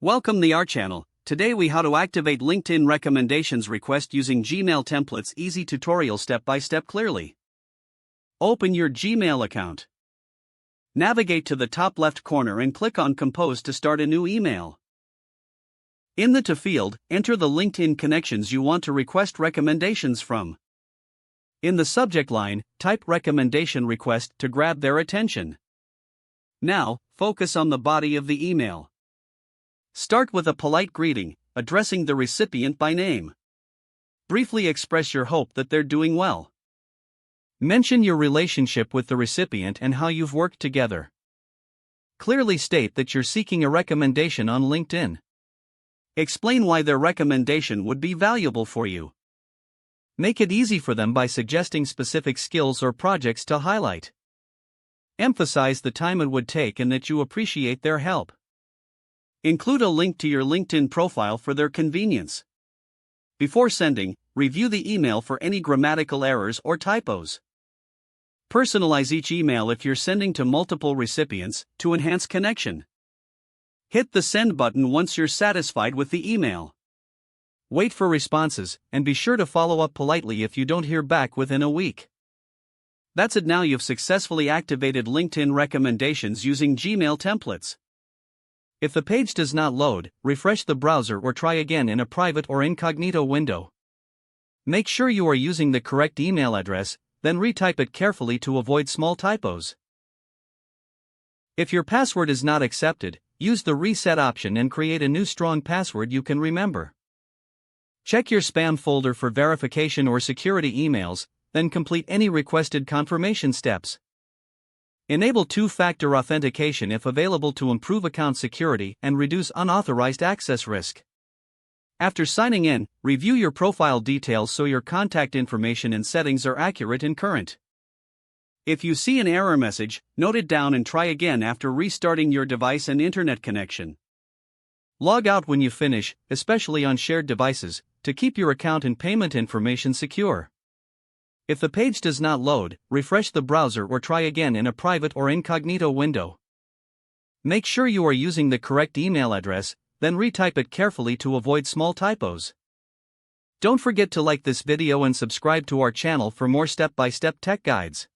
Welcome to our channel. Today we how to activate LinkedIn recommendations request using Gmail templates. Easy tutorial step by step clearly. Open your Gmail account. Navigate to the top left corner and click on Compose to start a new email. In the To field, enter the LinkedIn connections you want to request recommendations from. In the subject line, type recommendation request to grab their attention. Now, focus on the body of the email. Start with a polite greeting, addressing the recipient by name. Briefly express your hope that they're doing well. Mention your relationship with the recipient and how you've worked together. Clearly state that you're seeking a recommendation on LinkedIn. Explain why their recommendation would be valuable for you. Make it easy for them by suggesting specific skills or projects to highlight. Emphasize the time it would take and that you appreciate their help. Include a link to your LinkedIn profile for their convenience. Before sending, review the email for any grammatical errors or typos. Personalize each email if you're sending to multiple recipients to enhance connection. Hit the send button once you're satisfied with the email. Wait for responses, and be sure to follow up politely if you don't hear back within a week. That's it. Now you've successfully activated LinkedIn recommendations using Gmail templates. If the page does not load, refresh the browser or try again in a private or incognito window. Make sure you are using the correct email address, then retype it carefully to avoid small typos. If your password is not accepted, use the reset option and create a new strong password you can remember. Check your spam folder for verification or security emails, then complete any requested confirmation steps. Enable two-factor authentication if available to improve account security and reduce unauthorized access risk. After signing in, review your profile details so your contact information and settings are accurate and current. If you see an error message, note it down and try again after restarting your device and internet connection. Log out when you finish, especially on shared devices, to keep your account and payment information secure. If the page does not load, refresh the browser or try again in a private or incognito window. Make sure you are using the correct email address, then retype it carefully to avoid small typos. Don't forget to like this video and subscribe to our channel for more step-by-step tech guides.